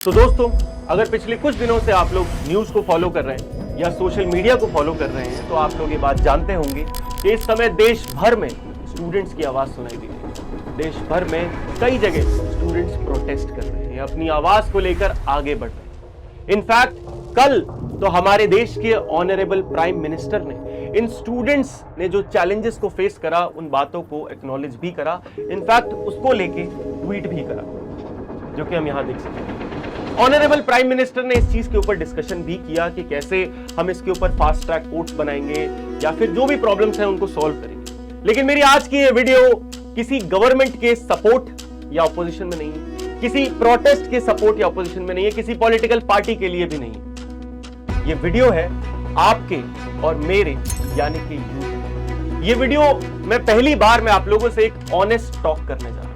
तो दोस्तों, अगर पिछले कुछ दिनों से आप लोग न्यूज़ को फॉलो कर रहे हैं या सोशल मीडिया को फॉलो कर रहे हैं तो आप लोग ये बात जानते होंगे कि इस समय देश भर में स्टूडेंट्स की आवाज़ सुनाई दे रही है। देश भर में कई जगह स्टूडेंट्स प्रोटेस्ट कर रहे हैं, अपनी आवाज़ को लेकर आगे बढ़ रहे हैं। इनफैक्ट कल तो हमारे देश के ऑनरेबल प्राइम मिनिस्टर ने इन स्टूडेंट्स ने जो चैलेंजेस को फेस करा उन बातों को एक्नॉलेज भी करा, इनफैक्ट उसको लेके ट्वीट भी करा, जो कि हम यहां देख सकते हैं। ऑनरेबल प्राइम मिनिस्टर ने इस चीज के ऊपर डिस्कशन भी किया कि कैसे हम इसके ऊपर फास्ट ट्रैक कोर्ट्स बनाएंगे या फिर जो भी प्रॉब्लम्स हैं उनको सॉल्व करेंगे। लेकिन मेरी आज की ये वीडियो किसी गवर्नमेंट के सपोर्ट या ऑपोजिशन में नहीं है, किसी प्रोटेस्ट के सपोर्ट या ऑपोजिशन में नहीं है, किसी पॉलिटिकल पार्टी के लिए भी नहीं है। ये वीडियो है आपके और मेरे यानी कि यूथ। ये वीडियो मैं पहली बार मैं आप लोगों से एक ऑनेस्ट टॉक करने जा रहा हूं,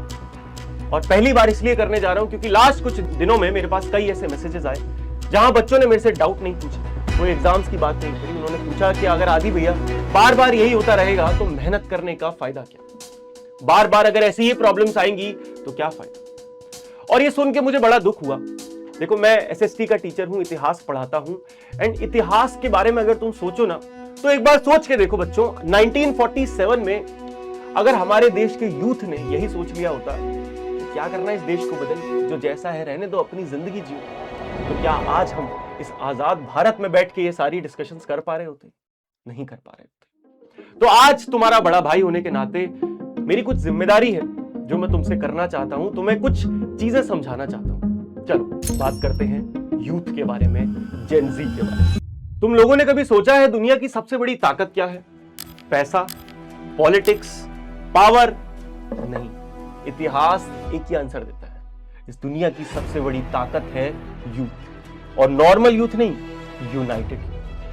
और पहली बार इसलिए करने जा रहा हूं क्योंकि लास्ट कुछ दिनों में मेरे पास कई ऐसे मैसेजेस आए जहां बच्चों ने मेरे से डाउट नहीं पूछा, कोई एग्जाम्स की बात नहीं करी। उन्होंने पूछा कि अगर आदि भैया बार बार यही होता रहेगा तो मेहनत करने का फायदा क्या, बार बार अगर ऐसी ही प्रॉब्लम्स आएंगी तो क्या फायदा। और ये सुन के मुझे बड़ा दुख हुआ। देखो, मैं एसएसटी का टीचर हूं, इतिहास पढ़ाता हूं, एंड इतिहास के बारे में अगर तुम सोचो ना तो एक बार सोच के देखो बच्चों, 1947 में अगर हमारे देश के यूथ ने यही सोच लिया होता क्या करना है इस देश को बदल, जो जैसा है रहने दो, अपनी जिंदगी जियो, तो क्या आज हम इस आजाद भारत में बैठ के ये सारी डिस्कशंस कर पा रहे होते? नहीं कर पा रहे होते। तो आज तुम्हारा बड़ा भाई होने के नाते मेरी कुछ जिम्मेदारी है जो मैं तुमसे करना चाहता हूं, तुम्हें कुछ चीजें समझाना चाहता हूं। चलो बात करते हैं यूथ के बारे में, जेन ज़ी के बारे में। तुम लोगों ने कभी सोचा है दुनिया की सबसे बड़ी ताकत क्या है? पैसा, पॉलिटिक्स, पावर? नहीं, इतिहास एक ही आंसर देता है। इस दुनिया की सबसे बड़ी ताकत है यूथ, और नॉर्मल यूथ नहीं, यूनाइटेड।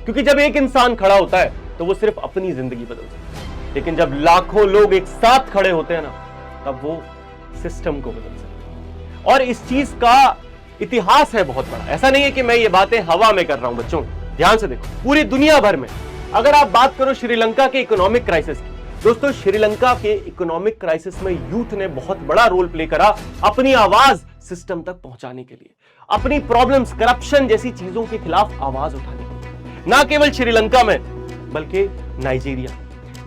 क्योंकि जब एक इंसान खड़ा होता है तो वो सिर्फ अपनी जिंदगी बदल सकता है, लेकिन जब लाखों लोग एक साथ खड़े होते हैं ना, तब वो सिस्टम को बदल सकते हैं। और इस चीज का इतिहास है बहुत बड़ा। ऐसा नहीं है कि मैं ये बातें हवा में कर रहा हूं। बच्चों ध्यान से देखो, पूरी दुनिया भर में अगर आप बात करो श्रीलंका के इकोनॉमिक क्राइसिस की, दोस्तों श्रीलंका के इकोनॉमिक क्राइसिस में यूथ ने बहुत बड़ा रोल प्ले करा अपनी आवाज सिस्टम तक पहुंचाने के लिए, अपनी प्रॉब्लम्स, करप्शन जैसी चीजों के खिलाफ आवाज उठाने के लिए। ना केवल श्रीलंका में बल्कि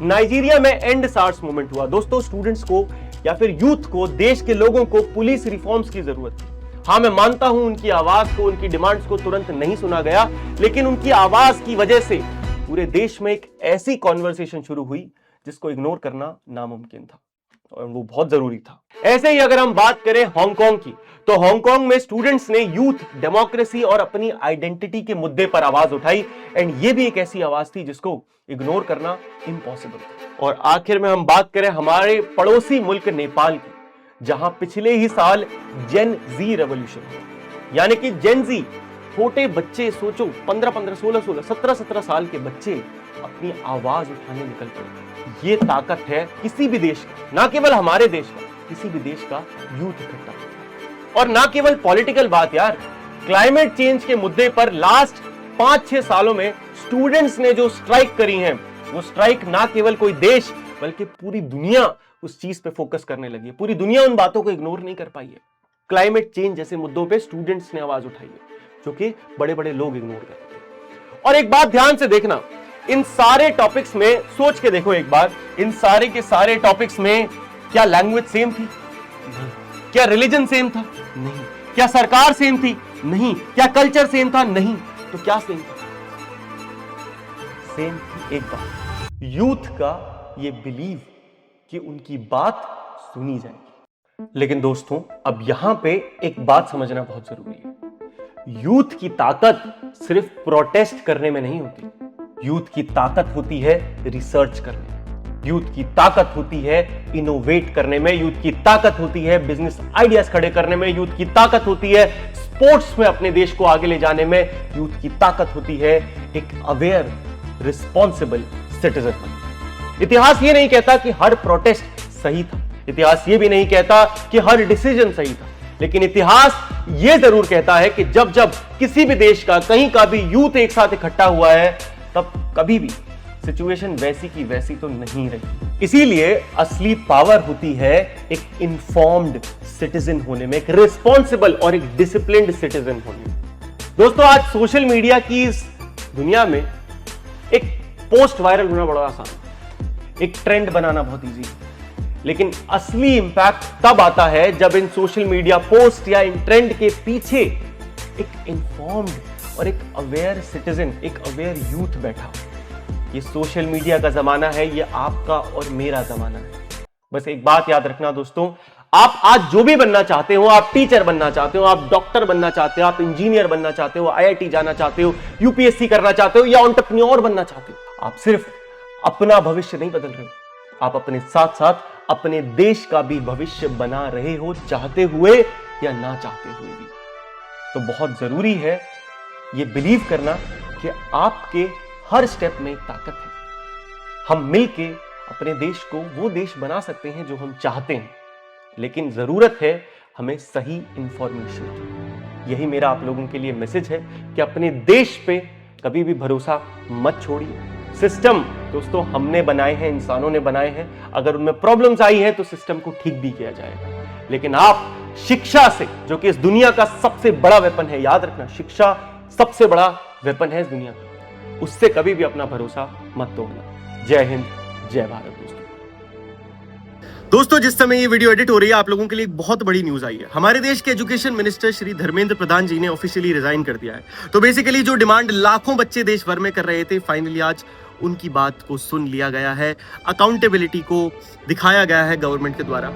नाइजीरिया में एंड सार्स मूवमेंट हुआ। दोस्तों, स्टूडेंट्स को या फिर यूथ को, देश के लोगों को पुलिस रिफॉर्म्स की जरूरत थी। हाँ, मैं मानता हूं उनकी आवाज को, उनकी डिमांड्स को तुरंत नहीं सुना गया, लेकिन उनकी आवाज की वजह से पूरे देश में एक ऐसी कॉन्वर्सेशन शुरू हुई जिसको इग्नोर करना नामुमकिन था, और वो बहुत जरूरी था। ऐसे ही अगर हम बात करें हांगकांग की, तो हांगकांग में स्टूडेंट्स ने यूथ, डेमोक्रेसी और अपनी आइडेंटिटी के मुद्दे पर आवाज उठाई, एंड ये भी एक ऐसी आवाज थी जिसको इग्नोर करना इम्पॉसिबल था। और आखिर में हम बात करें हमारे पड़ोसी मुल्क नेपाल की, जहां पिछले ही साल जेन ज़ी रेवोल्यूशन हुआ, यानी कि जेन ज़ी, छोटे बच्चे, सोचो 15-15, 16-16, 17-17 साल के बच्चे अपनी आवाज उठाने निकल पड़े। ये ताकत है किसी भी देश का, ना केवल हमारे देश का, किसी भी देश का यूथ इकट्ठा होता। और ना केवल पॉलिटिकल बात यार, क्लाइमेट चेंज के मुद्दे पर लास्ट 5-6 सालों में स्टूडेंट्स ने जो स्ट्राइक करी हैं, वो स्ट्राइक ना केवल कोई देश बल्कि पूरी दुनिया उस चीज पे फोकस करने लगी है। पूरी दुनिया उन बातों को इग्नोर नहीं कर पाई है। क्लाइमेट चेंज जैसे मुद्दों पे स्टूडेंट्स ने आवाज उठाई है, जो कि बड़े बड़े लोग इग्नोर करते हैं। और एक बात ध्यान से देखना, इन सारे टॉपिक्स में सोच के देखो एक बार, इन सारे के सारे टॉपिक्स में क्या लैंग्वेज सेम थी? नहीं। क्या रिलीजन सेम था? नहीं। क्या सरकार सेम थी? नहीं। क्या कल्चर सेम था? नहीं। तो क्या सेम था? सेम थी एक बात, यूथ का ये बिलीव कि उनकी बात सुनी जाएगी। लेकिन दोस्तों, अब यहां पे एक बात समझना बहुत जरूरी है। यूथ की ताकत सिर्फ प्रोटेस्ट करने में नहीं होती। यूथ की ताकत होती है रिसर्च करने में, यूथ की ताकत होती है इनोवेट करने में, यूथ की ताकत होती है बिजनेस आइडियाज खड़े करने में, यूथ की ताकत होती है स्पोर्ट्स में अपने देश को आगे ले जाने में, यूथ की ताकत होती है एक अवेयर, रिस्पॉन्सिबल सिटीजन। इतिहास ये नहीं कहता कि हर प्रोटेस्ट सही था, इतिहास ये भी नहीं कहता कि हर डिसीजन सही था, लेकिन इतिहास ये जरूर कहता है कि जब जब किसी भी देश का, कहीं का भी यूथ एक साथ इकट्ठा हुआ है, तब कभी भी सिचुएशन वैसी की वैसी तो नहीं रही। इसीलिए असली पावर होती है एक इन्फॉर्म्ड सिटीजन होने में, एक रिस्पॉन्सिबल और एक डिसिप्लिन्ड सिटीजन होने में। दोस्तों, आज सोशल मीडिया की इस दुनिया में एक पोस्ट वायरल होना बड़ा आसान है, एक ट्रेंड बनाना बहुत इजी है, लेकिन असली इंपैक्ट तब आता है जब इन सोशल मीडिया पोस्ट या इन ट्रेंड के पीछे एक इन्फॉर्म्ड और एक अवेयर सिटीजन, एक अवेयर यूथ बैठा हो। ये सोशल मीडिया का जमाना है, ये आपका और मेरा जमाना है। बस एक बात याद रखना दोस्तों, आप आज जो भी बनना चाहते हो, आप टीचर बनना चाहते हो, आप डॉक्टर बनना चाहते हो, आप इंजीनियर बनना चाहते हो, IIT जाना चाहते हो, UPSC करना चाहते हो या एंटरप्रेन्योर बनना चाहते हो, आप सिर्फ अपना भविष्य नहीं बदल रहे हो, आप अपने साथ साथ अपने देश का भी भविष्य बना रहे हो, चाहते हुए या ना चाहते हुए भी। तो बहुत जरूरी है ये बिलीव करना कि आपके हर स्टेप में एक ताकत है। हम मिलके अपने देश को वो देश बना सकते हैं जो हम चाहते हैं, लेकिन जरूरत है हमें सही इंफॉर्मेशन की। यही मेरा आप लोगों के लिए मैसेज है कि अपने देश पे कभी भी भरोसा मत छोड़िए। सिस्टम दोस्तों हमने बनाए हैं, इंसानों ने बनाए हैं, अगर उनमें प्रॉब्लम्स आई है तो सिस्टम को ठीक भी किया जाएगा। लेकिन आप शिक्षा से, जो कि इस दुनिया का सबसे बड़ा वेपन है, याद रखना, शिक्षा सबसे बड़ा वेपन है इस दुनिया का, उससे कभी भी अपना भरोसा मत तोड़ना। जय हिंद, जय भारत। दोस्तों, जिस समय ये वीडियो एडिट हो रही है, आप लोगों के लिए एक बहुत बड़ी न्यूज आई है। हमारे देश के एजुकेशन मिनिस्टर श्री धर्मेंद्र प्रधान जी ने ऑफिशियली रिजाइन कर दिया है। तो बेसिकली जो डिमांड लाखों बच्चे देश भर में कर रहे थे, फाइनली आज उनकी बात को सुन लिया गया है, अकाउंटेबिलिटी को दिखाया गया है गवर्नमेंट के द्वारा।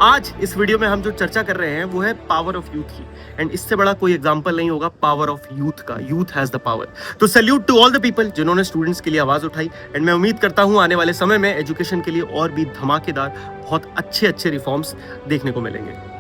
आज इस वीडियो में हम जो चर्चा कर रहे हैं वो है पावर ऑफ यूथ की, एंड इससे बड़ा कोई एग्जांपल नहीं होगा पावर ऑफ यूथ का। Youth has the power. तो salute to all the people जिन्होंने स्टूडेंट्स के लिए आवाज उठाई, एंड मैं उम्मीद करता हूं आने वाले समय में एजुकेशन के लिए और भी धमाकेदार बहुत अच्छे रिफॉर्म्स देखने को मिलेंगे।